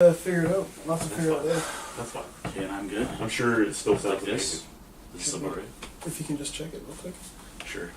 Figure it out. Lots to figure out there. That's fine. Okay, and I'm good. I'm sure it still sounds Like this. This is about right. If you can just check it real quick. Sure.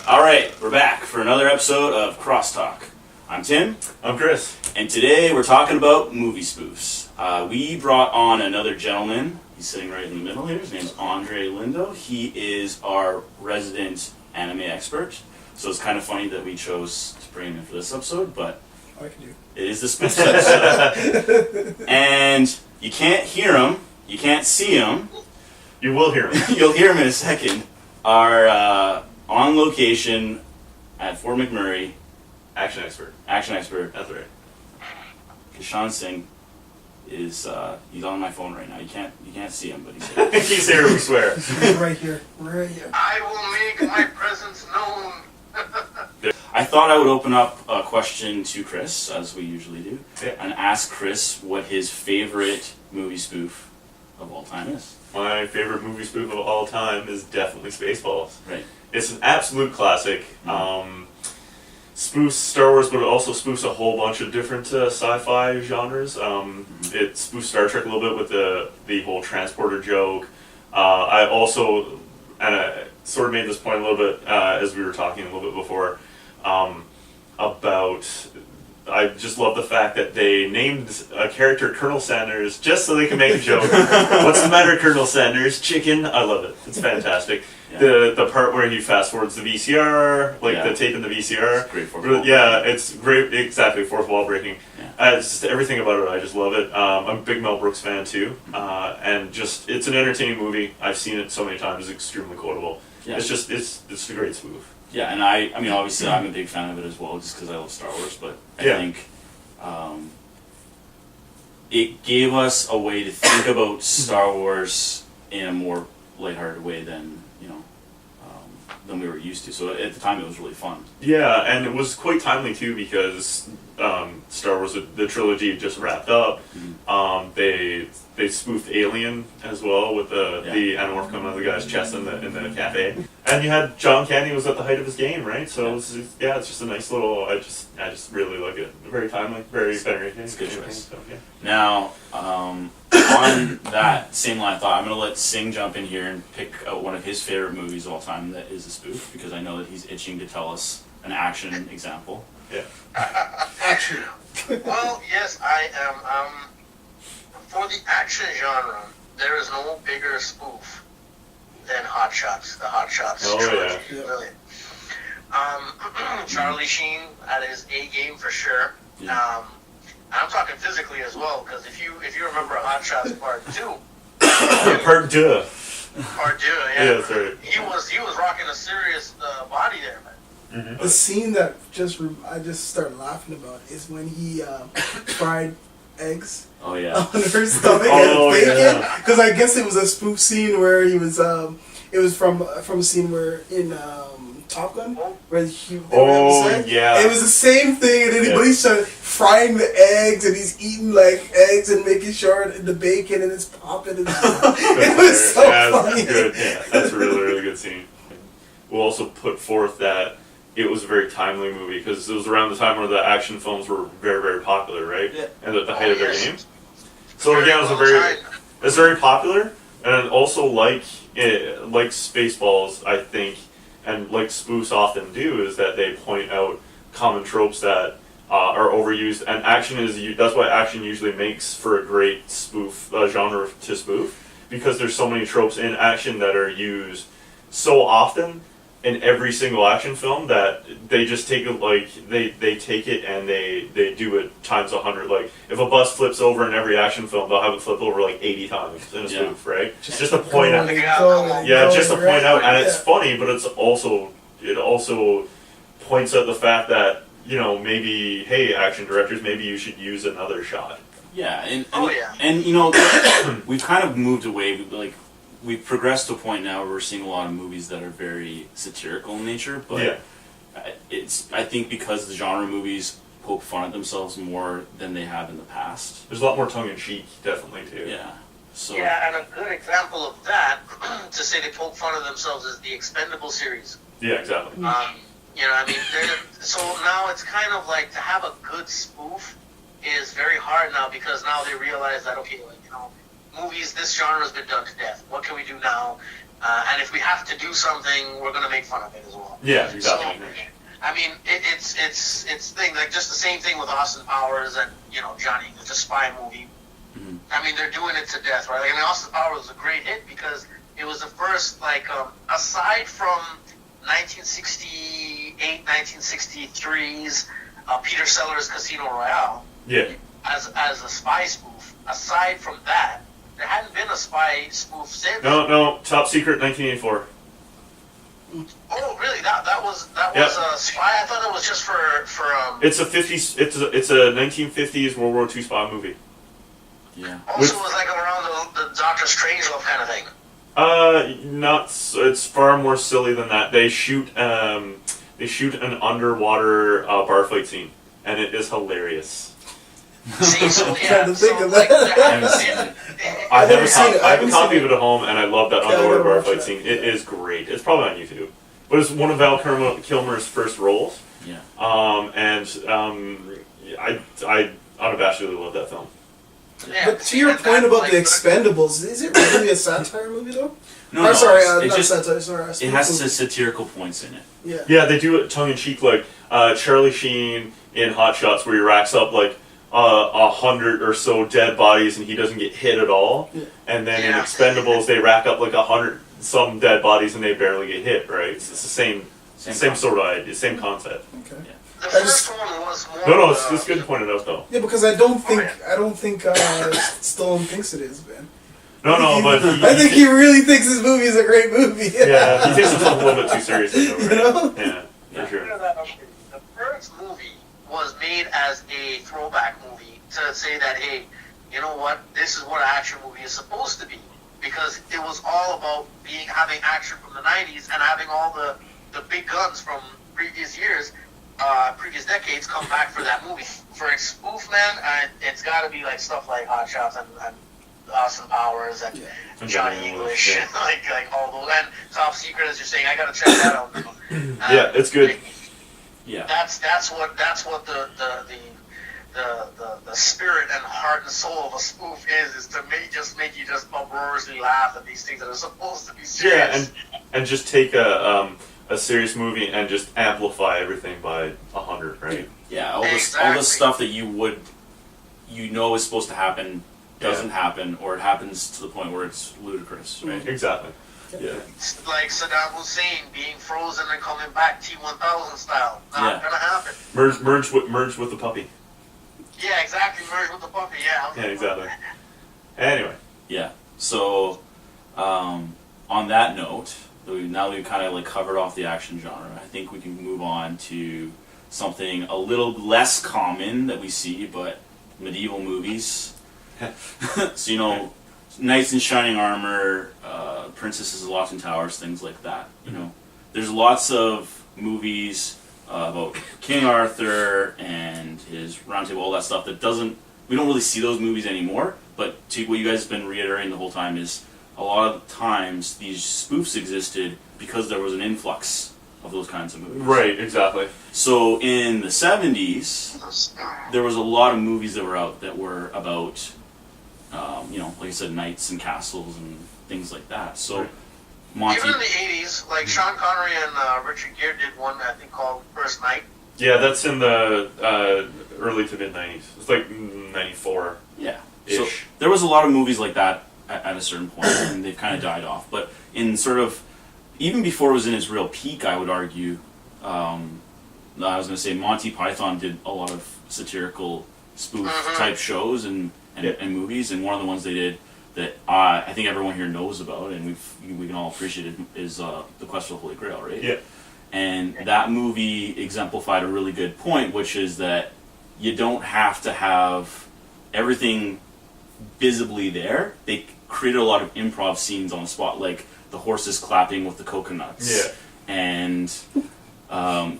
Alright, we're back for another episode of Crosstalk. I'm Tim. I'm Chris. And today we're talking about movie spoofs. We brought on another gentleman. He's sitting right in the middle here. His name's Andre Lindo. He is our resident anime expert. So it's kind of funny that we chose to bring him in for this episode, but I can do. it is the spoofs episode. And you can't hear him. You can't see him. You will hear him. You'll hear him in a second. Our on location at Fort McMurray Action expert. action expert, That's right. Kishan Singh, is he's on my phone right now. You can't see him, but he's here. He's here, we swear. He's right here. Right here. I will make my presence known. I thought I would open up a question to Chris, as we usually do, Yeah. and ask Chris what his favorite movie spoof of all time is. My favorite movie spoof of all time is definitely Spaceballs. Right. It's an absolute classic. Spoofs Star Wars, but it also spoofs a whole bunch of different sci-fi genres. It spoofs Star Trek a little bit with the whole transporter joke. I also, and I sort of made this point a little bit as we were talking a little bit before, about, I just love the fact that they named a character Colonel Sanders just so they can make a joke. What's the matter, Colonel Sanders? Chicken? I love it. It's fantastic. Yeah. The part where he fast forwards the VCR, like Yeah. the tape in the VCR. It's great fourth wall Yeah, it's great. Exactly, fourth wall breaking. Yeah. It's just everything about it. I just love it. I'm a big Mel Brooks fan too, and just it's an entertaining movie. I've seen it so many times. It's extremely quotable. Yeah. It's a great spoof. Yeah, and I mean, obviously, I'm a big fan of it as well, just because I love Star Wars. But I Yeah. think it gave us a way to think about Star Wars in a more lighthearted way than than we were used to. So at the time, it was really fun. Yeah, and it was quite timely too because Star Wars, the trilogy just wrapped up. They spoofed Alien as well with the anamorph coming out of the guy's chest in the cafe, and you had John Candy was at the height of his game, right? So it's just a nice little. I just really like it. Very timely, very entertaining. It's a good choice. So, yeah. Now, on that same line of thought, I'm going to let Singh jump in here and pick out one of his favorite movies of all time that is a spoof, because I know that he's itching to tell us an action example. Yeah. Action. Well, yes, I am. For the action genre, there is no bigger spoof than Hotshots. The Hotshots trilogy. yeah. Brilliant. Charlie Sheen at his A game for sure. Yeah. I'm talking physically as well, because if you remember Hotshots Part 2, Part 2. yeah, Yeah, that's right. he was rocking a serious body there, man. The scene that I just started laughing about is when he fried eggs Oh, yeah. on her stomach Oh, and bacon. yeah. Because I guess it was a spoof scene where he was. It was from a scene where in Top Gun where they were Oh, having sex. yeah. It was the same thing, and then he's frying the eggs, and he's eating like eggs and making sure the bacon and it's popping. And it was so Yeah, that's funny. good. Yeah, that's a really good scene. We'll also put forth that it was a very timely movie because it was around the time where the action films were very popular, right? Yeah. And at the height of their yes. game. So again, it's very popular, and also like Spaceballs, I think, and like spoofs often do, is that they point out common tropes that are overused, and that's why action usually makes for a great spoof genre to spoof, because there's so many tropes in action that are used so often in every single action film that they just take it they take it and they do it times 100. Like if a bus flips over in every action film, they'll have it flip over like 80 times in a spoof, right? Just to point out, just to point out, and it's funny, but it also points out the fact that maybe, hey, action directors, maybe you should use another shot. Yeah, yeah. And we've kind of moved away, we've progressed to a point now where we're seeing a lot of movies that are very satirical in nature, but I think because the genre movies poke fun at themselves more than they have in the past. There's a lot more tongue-in-cheek, definitely, too. Yeah. So Yeah, and a good example of that, to say they poke fun of themselves, is the Expendables series. Yeah, exactly. You know, I mean, so now it's kind of like to have a good spoof is very hard now because now they realize that, okay, like, you know, movies, this genre has been done to death. What can we do now? And if we have to do something, we're going to make fun of it as well. Yeah, exactly. So, I mean, it's thing like just the same thing with Austin Powers and, you know, Johnny. It's a spy movie. Mhm. I mean, they're doing it to death, right? Like, I mean, Austin Powers was a great hit because it was the first, like, aside from 1968, 1963's Peter Sellers' Casino Royale, Yeah. as a spy spoof. Aside from that, there hadn't been a spy spoof since. No, Top Secret 1984. Oh, really? That was Yeah. a spy. I thought it was just for It's a 50s. It's a 1950s World War II spy movie. yeah. Also, it was like around the Doctor Strangelove kind of thing. It's far more silly than that. They shoot an underwater bar fight scene, and it is hilarious. See, so I'm yeah, trying to think so, of like, that. there hadn't been- I never have seen it. I a haven't copy seen of it at home, and I love that Yeah, I underwater never bar watched fight that. scene. It is great. It's probably on YouTube, but it's one of Val Kilmer's first roles. Yeah. I unabashedly love that film. yeah, But to your and point that, about like, the Expendables, is it really a satire movie though? No, Or, sorry, it not just satire. Sorry, it has satirical points in it. Yeah. Yeah, they do it tongue in cheek, like Charlie Sheen in Hotshots, where he racks up like 100 or so dead bodies and he doesn't get hit at all. Yeah. And then in Yeah. Expendables, they rack up like 100 some dead bodies and they barely get hit. Right? It's the same sort of idea, same concept. Okay. The I first just- one was more. No, of it's good to point it out though. Yeah, because I don't think Stallone thinks it is, man. No, but I think he really thinks this movie is a great movie. yeah, he takes himself a little bit too seriously. Though, You right? know? Yeah, for sure. The first movie was made as a throwback movie to say that, hey, you know what, this is what an action movie is supposed to be, because it was all about having action from the 90s and having all the big guns from previous years, previous decades come back for that movie. For a spoof, man, it's got to be like stuff like Hotshots and Austin Powers and And Johnny Johnny English, English, yeah. like all those, and Top Secret, as you're saying. I gotta check that out. Yeah, it's good. Yeah. That's what the spirit and heart and soul of a spoof is to make you just uproariously laugh at these things that are supposed to be serious. Yeah, and just take a serious movie and just amplify everything by 100, right? Yeah, all the Exactly. stuff that you know is supposed to happen doesn't happen, or it happens to the point where it's ludicrous, right? Exactly. Yeah. Like Saddam Hussein being frozen and coming back T-1000 style. Not gonna happen. Merge with the puppy. Yeah, exactly. Merge with the puppy. Yeah. Yeah, exactly. Anyway. Yeah. So, on that note, now that we've kind of like covered off the action genre, I think we can move on to something a little less common that we see, but medieval movies. So, you know, knights in shining armor, princesses locked in towers, things like that. You know, there's lots of movies about King Arthur and his round table, all that stuff we don't really see those movies anymore. But to what you guys have been reiterating the whole time is a lot of times these spoofs existed because there was an influx of those kinds of movies. Right, exactly. So in the 70s, there was a lot of movies that were out that were about, you know, like I said, knights and castles and things like that. So, Right. Monty, Even in the 80s, like Sean Connery and Richard Gere did one, I think, called First Night. Yeah, that's in the early to mid 90s. It's like 94. yeah. Ish. So there was a lot of movies like that at a certain point, and they've kind of died off. But in sort of, even before it was in its real peak, I would argue, I was going to say Monty Python did a lot of satirical spoof type shows and movies, and one of the ones they did that I think everyone here knows about, and we can all appreciate it, is The Quest for the Holy Grail, right? Yeah. And that movie exemplified a really good point, which is that you don't have to have everything visibly there. They created a lot of improv scenes on the spot, like the horses clapping with the coconuts. Yeah. And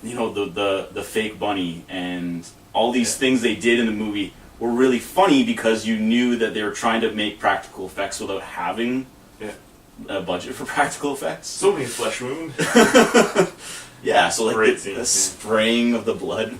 you know, the fake bunny and all these things they did in the movie were really funny because you knew that they were trying to make practical effects without having a budget for practical effects. So many flesh wound. Yeah, so like Great the scene, spraying of the blood,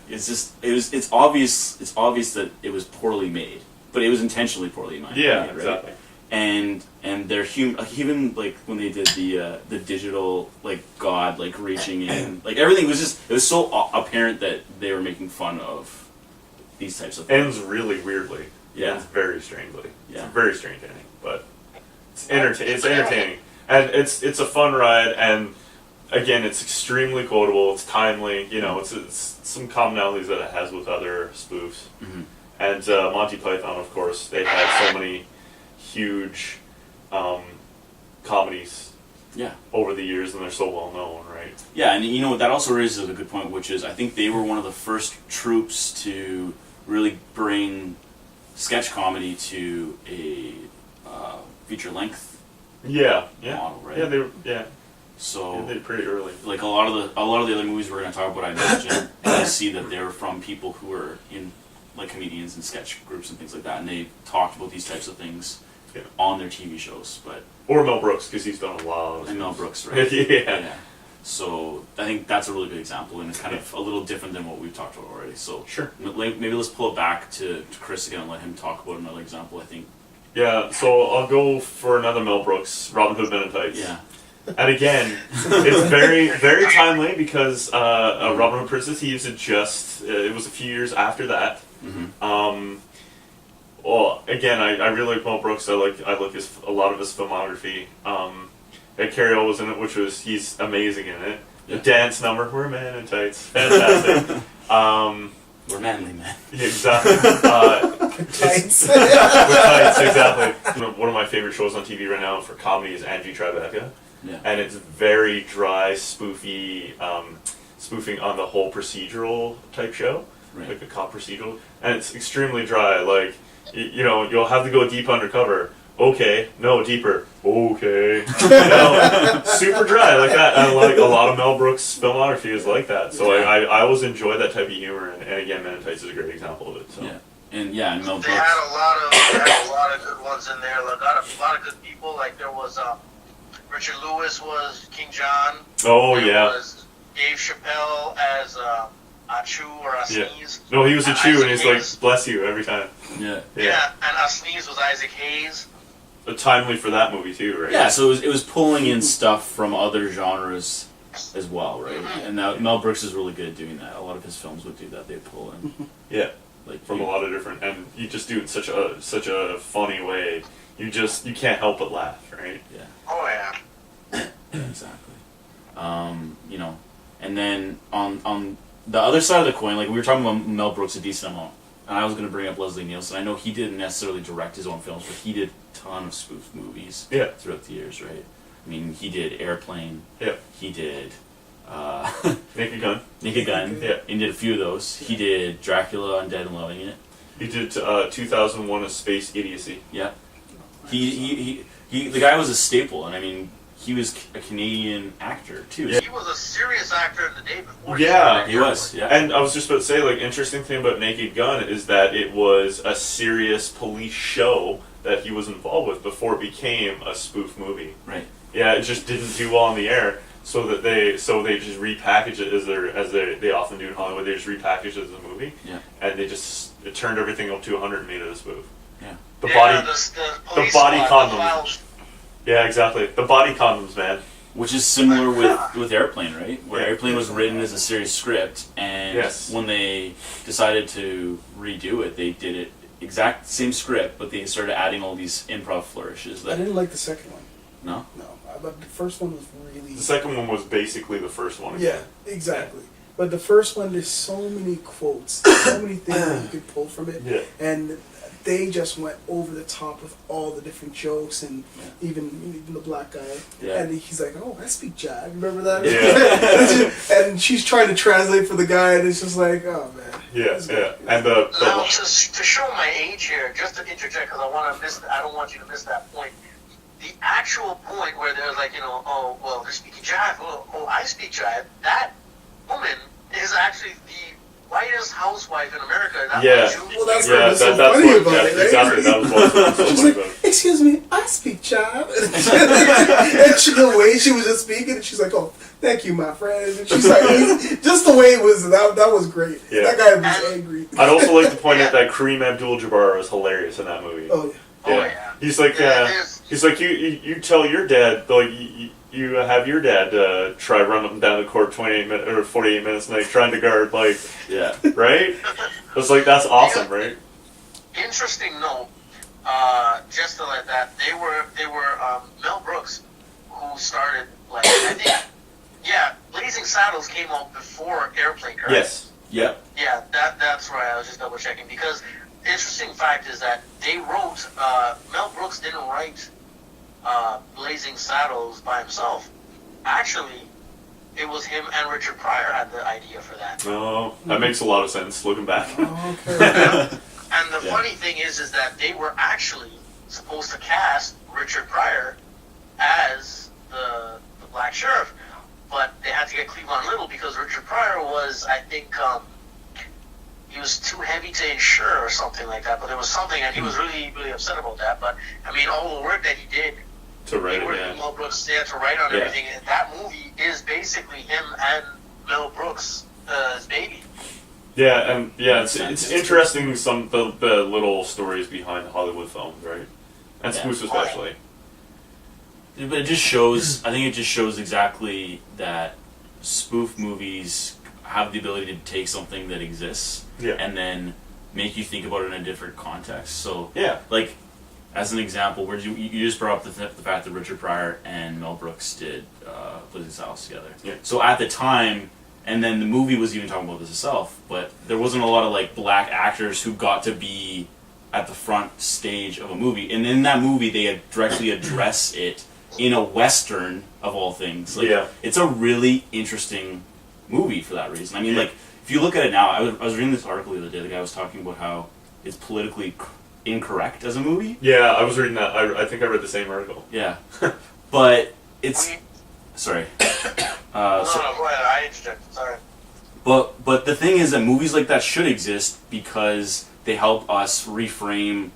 it's obvious that it was poorly made, but it was intentionally poorly made. Yeah, right? exactly. And they're even like when they did the digital like God like reaching in, like everything was so apparent that they were making fun of these types of things. Ends really weirdly. Yeah. Ends very strangely. Yeah. It's a very strange ending, but it's entertaining. And it's a fun ride, and again, it's extremely quotable, it's timely, it's some commonalities that it has with other spoofs. Mm-hmm. And Monty Python, of course, they had so many huge comedies over the years, and they're so well known, right? Yeah, and you know what, that also raises a good point, which is I think they were one of the first troops to really bring sketch comedy to a feature-length model, right? So they did pretty early. like a lot of the other movies we're going to talk about, I imagine, you see that they're from people who were in like comedians and sketch groups and things like that, and they talked about these types of things on their TV shows. But or Mel Brooks, because he's done a lot. And Mel Brooks, right? Yeah. So I think that's a really good example, and it's kind of a little different than what we've talked about already. So Sure. Maybe let's pull it back to Chris again and let him talk about another example. I think. Yeah. So I'll go for another Mel Brooks, Robin Hood Men in Tights. Yeah. And again, it's very, very timely because Robin Hood Princess Thieves had it was a few years after that. Mm-hmm. Well, again, I really like Mel Brooks. I like a lot of his filmography. Carrie was in it, he's amazing in it. Yeah. The dance number, we're men in tights, fantastic. We're manly men. Yeah, exactly. Tights. With tights, exactly. One of my favorite shows on TV right now for comedy is Angie Tribeca. Yeah. And it's very dry, spoofy, spoofing on the whole procedural type show, like a cop procedural. And it's extremely dry. Like, you'll have to go deep undercover. Okay, no, deeper. Okay. Super dry like that. And like a lot of Mel Brooks' filmography is like that. So I always enjoy that type of humor. And again, Men in Tights is a great example of it. So. Yeah. And Mel Brooks. They had a lot of good ones in there. Like, a lot of good people. Like there was Richard Lewis was King John. Oh, there was Dave Chappelle as Achu or Asneez. No, he was a Chew, and he's Hayes. like, bless you, every time. Yeah. And Asneez was Isaac Hayes. But timely for that movie, too, right? Yeah, so it was pulling in stuff from other genres as well, right? And Mel Brooks is really good at doing that. A lot of his films would do that. They'd pull in. Yeah. Like from a lot of different, and you just do it in such a funny way. You can't help but laugh, right? Yeah. Oh, yeah. Yeah, exactly. And then on the other side of the coin, like we were talking about Mel Brooks a decent amount, and I was going to bring up Leslie Nielsen. I know he didn't necessarily direct his own films, but he did a ton of spoof movies throughout the years, right? I mean, he did Airplane. Yeah. He did Naked Gun. Naked Gun. Yeah. He did a few of those. He did Dracula, Undead and Loving It. He did 2001: A Space Idiocy. Yeah. He the guy was a staple, and I mean, he was a Canadian actor too. Yeah. He was a serious actor in the day before. Yeah, he was. Yeah. And I was just about to say, like, interesting thing about Naked Gun is that it was a serious police show that he was involved with before it became a spoof movie. Right. Yeah, it just didn't do well on the air, so they just repackaged it as they often do in Hollywood. They just repackaged it as a movie. Yeah. And it turned everything up to 100 and made it a spoof. Yeah. The body condoms. Files. Yeah, exactly. The body condoms, man. Which is similar with Airplane, right? Where Airplane was written as a serious script, and when they decided to redo it, they did it exact same script, but they started adding all these improv flourishes. I didn't like the second one. No? No, but the first one was really... The second one was basically the first one. Yeah, exactly. But the first one, there's so many quotes, so many things that you could pull from it. Yeah. And they just went over the top with all the different jokes, and even the black guy. Yeah. And he's like, "Oh, I speak jive." Remember that? Yeah. And she's trying to translate for the guy, and it's just like, oh man. Yeah, yeah. And the Now, to show my age here, just to interject, because I don't want you to miss that point. The actual point where there's like, oh, well, they're speaking jive. Oh, I speak jive. That woman is actually the whitest housewife in America. That Yeah. was Julie. Well, that's Yeah, what was so that's funny what, about it, right? exactly. That was what was so She's funny like, about it. excuse me, I speak child. And the way she was just speaking, and she's like, oh, thank you, my friend. And she's like, just the way it was, that was great. Yeah. That guy was angry. I'd also like to point out that Kareem Abdul-Jabbar was hilarious in that movie. Oh, yeah. Oh, yeah. He's like, you tell your dad, like, you have your dad try run up and down the court 28 minutes or 48 minutes, like trying to guard, like, Yeah. right? It's like that's awesome, right? Interesting note. Just to let that they were Mel Brooks who started, like, I think, yeah, Blazing Saddles came out before Airplane, correct? Yes. Yep. Yeah, that's right. I was just double checking because interesting fact is that they wrote Mel Brooks didn't write Blazing Saddles by himself. Actually, it was him and Richard Pryor had the idea for that. Oh, that makes a lot of sense looking back. Oh, okay. And the funny thing is that they were actually supposed to cast Richard Pryor as the Black Sheriff, but they had to get Cleavon Little because Richard Pryor was, I think, he was too heavy to insure or something like that. But there was something, and he was really, really upset about that. But I mean, all the work that he did To write it, yeah. Mel Brooks to write on Yeah. everything, and that movie is basically him and Mel Brooks' baby. Yeah, and yeah, it's interesting some the little stories behind Hollywood films, right? And Yeah. spoofs especially. But it just shows, I think it just shows exactly that spoof movies have the ability to take something that exists Yeah. and then make you think about it in a different context. So, Yeah. like, as an example, where you just brought up the fact that Richard Pryor and Mel Brooks did Blazing Saddles together. Yeah. So at the time, and then the movie was even talking about this itself, but there wasn't a lot of like black actors who got to be at the front stage of a movie. And in that movie, they had directly address it in a Western of all things. Like, Yeah. it's a really interesting movie for that reason. I mean, like, if you look at it now, I was reading this article the other day, the guy was talking about how it's politically incorrect as a movie. Yeah, I was reading that. I think I read the same article. Yeah. But it's... Sorry. No, go ahead. I interjected. Sorry. But the thing is that movies like that should exist because they help us reframe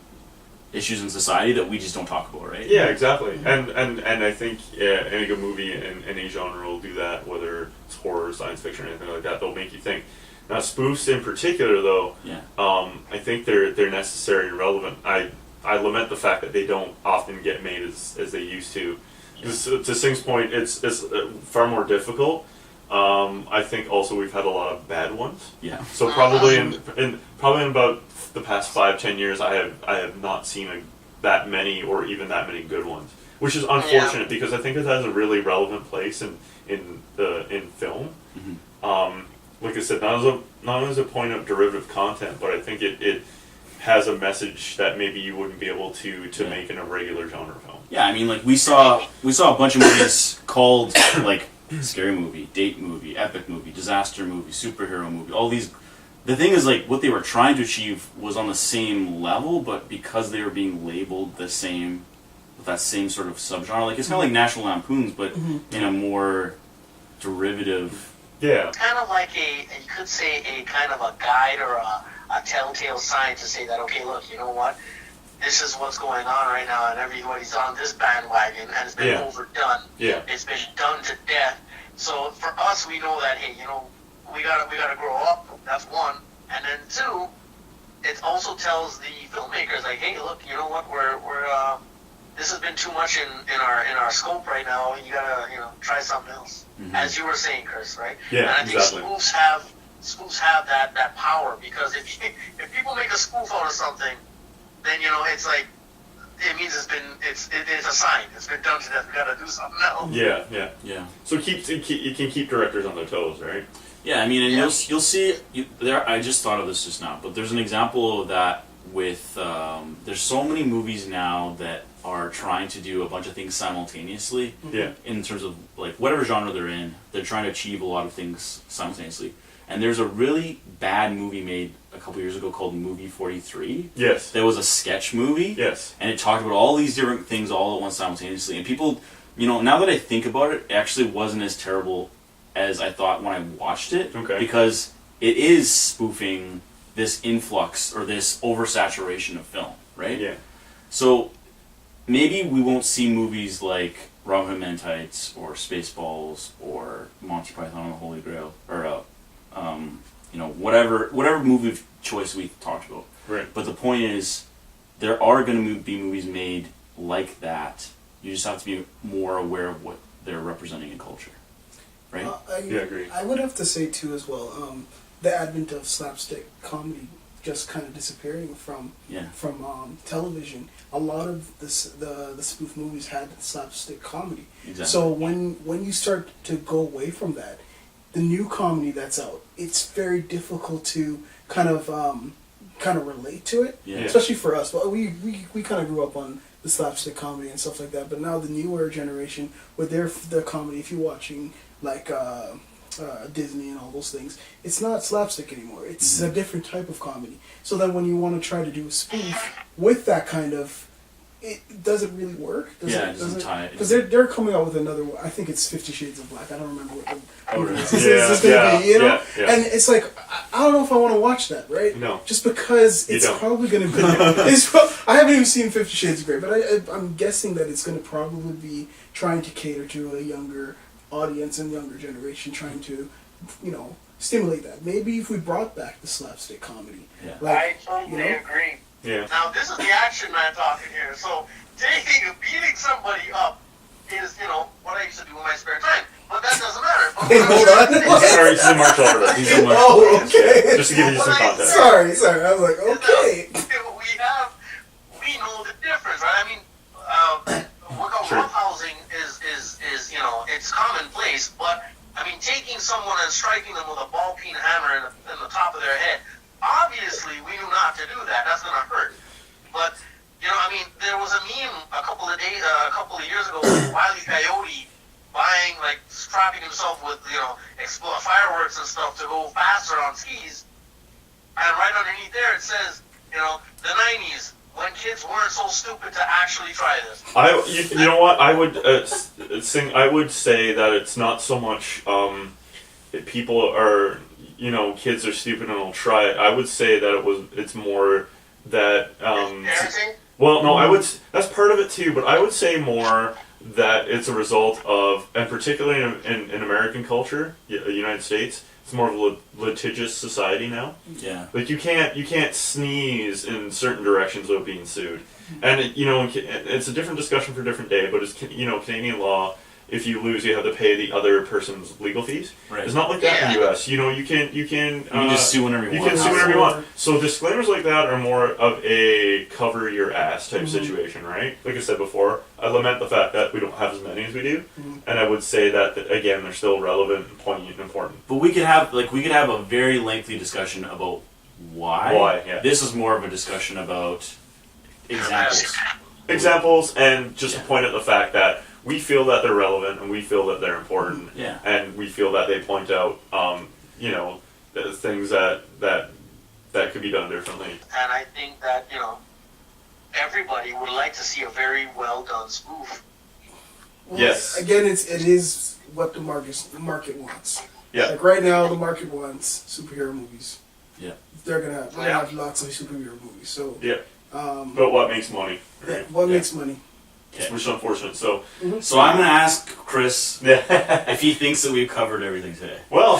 issues in society that we just don't talk about, right? Yeah, exactly. And I think any good movie in any genre will do that, whether it's horror, science fiction, or anything like that. They'll make you think. Now, spoofs in particular, though, Yeah. I think they're necessary and relevant. I lament the fact that they don't often get made as they used to. To Sing's point, it's far more difficult. I think also we've had a lot of bad ones. Yeah. So probably in about the past 5-10 years, I have not seen that many or even that many good ones, which is unfortunate because I think it has a really relevant place in film. Mm-hmm. Like I said, not only as a point of derivative content, but I think it has a message that maybe you wouldn't be able to make in a regular genre film. Yeah, I mean, like, we saw a bunch of movies called, like, scary movie, date movie, epic movie, disaster movie, superhero movie, all these. The thing is, like, what they were trying to achieve was on the same level, but because they were being labeled the same, with that same sort of subgenre, like, it's kind of like National Lampoons, but in a more derivative. Yeah. Kind of like you could say a kind of a guide or a telltale sign to say that, okay, look, you know what? This is what's going on right now, and everybody's on this bandwagon, and it's been overdone. Yeah. It's been done to death. So for us, we know that, hey, you know, we gotta grow up. That's one, and then two, it also tells the filmmakers like, hey, look, you know what? We're this has been too much in our scope right now. You gotta try something else. Mm-hmm. As you were saying, Chris, right? Yeah, and I think exactly. spoofs have that power because if people make a spoof out of something, then it's like it means it's a sign. It's been done to death. We gotta do something else. Yeah. So you can keep directors on their toes, right? Yeah, I mean, and you'll see there. I just thought of this just now, but there's an example of that with there's so many movies now that are trying to do a bunch of things simultaneously. Yeah. In terms of like whatever genre they're in, they're trying to achieve a lot of things simultaneously. And there's a really bad movie made a couple years ago called Movie 43. Yes. That was a sketch movie. Yes. And it talked about all these different things all at once simultaneously. And people, now that I think about it, it actually wasn't as terrible as I thought when I watched it. Okay. Because it is spoofing this influx or this oversaturation of film, right? Yeah. So maybe we won't see movies like Robin Hood Men in Tights or Spaceballs or Monty Python and the Holy Grail or whatever movie of choice we talked about. Right. But the point is, there are going to be movies made like that. You just have to be more aware of what they're representing in culture, right? I agree. I would have to say too as well, the advent of slapstick comedy just kind of disappearing from television. A lot of the spoof movies had slapstick comedy. Exactly. So when you start to go away from that, the new comedy that's out, it's very difficult to kind of relate to it, Yeah. especially for us. Well, we kind of grew up on the slapstick comedy and stuff like that, but now the newer generation with their comedy, if you're watching like Disney and all those things, it's not slapstick anymore. It's a different type of comedy. So then when you want to try to do a spoof with that kind of, it doesn't really work. It doesn't tie it. Because they're coming out with another one. I think it's 50 Shades of Black. I don't remember what the movie is. Yeah, It's gonna be, you know? yeah. And it's like, I don't know if I want to watch that, right? No. Just because You it's don't. probably going to be... I haven't even seen 50 Shades of Grey, but I'm guessing that it's going to probably be trying to cater to a younger audience and younger generation, trying to, stimulate that. Maybe if we brought back the slapstick comedy. Yeah. I totally agree. Yeah. Now, this is the action man talking here. So, beating somebody up is, what I used to do in my spare time. But that doesn't matter. But Hey, hold on. Sorry, he's a martial artist. He's a martial Oh, artist. okay. Just to give you some context. Sorry. I was like, okay. We know the difference, right? I mean, roughhousing is it's commonplace, but I mean, taking someone and striking them with a ball peen hammer in the top of their head, obviously we knew not to do that. That's gonna hurt. But there was a meme a couple of years ago with Wile E. Coyote strapping himself with fireworks and stuff to go faster on skis, and right underneath there it says, the 90s. When kids weren't so stupid to actually try this. You know what? I would I would say that it's not so much people are kids are stupid and will try it. I would say that it's more that Parenting? well, no, that's part of it too, but I would say more that it's a result of, and particularly in American culture, United States, it's more of a litigious society now. Yeah. Like you can't sneeze in certain directions without being sued, and it's a different discussion for a different day. But it's Canadian law. If you lose, you have to pay the other person's legal fees. Right. It's not like that in the U.S. You can just sue whenever you want. You can sue whenever you want. So disclaimers like that are more of a cover your ass type situation, right? Like I said before, I lament the fact that we don't have as many as we do, and I would say that again they're still relevant, and poignant, and important. But we could have a very lengthy discussion about why. Why? Yeah. This is more of a discussion about Examples, and just to point out the fact that we feel that they're relevant and we feel that they're important, and we feel that they point out, things that could be done differently. And I think that everybody would like to see a very well done spoof. Well, Yes. Again, it is what the market wants. Yeah. Like right now, the market wants superhero movies. Yeah. They're gonna have lots of superhero movies. So Yeah. But what makes money? Right? what makes money? Which is unfortunate. So I'm going to ask Chris yeah. if he thinks that we've covered everything today. Well,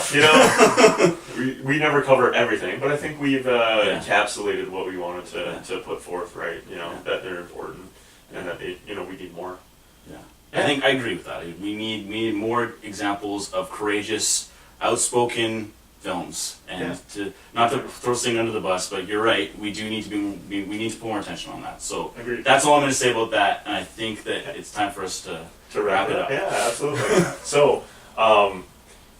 we never cover everything, but I think we've encapsulated what we wanted to put forth, right? That they're important and that we need more. Yeah. I think I agree with that. We need more examples of courageous, outspoken films, and not to throw things under the bus, but you're right. We do need to we need to put more attention on that. So Agreed. that's all I'm going to say about that. And I think that it's time for us to wrap it up. Yeah, absolutely. So,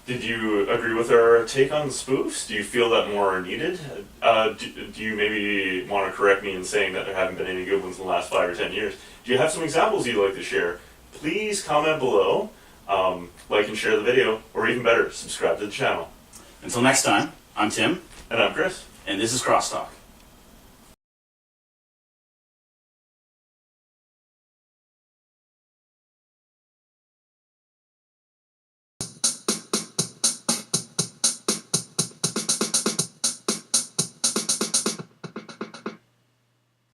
did you agree with our take on spoofs? Do you feel that more are needed? Do you maybe want to correct me in saying that there haven't been any good ones in the last 5 or 10 years? Do you have some examples you'd like to share? Please comment below, like and share the video, or even better, subscribe to the channel. Until next time, I'm Tim. And I'm Chris. And this is Crosstalk.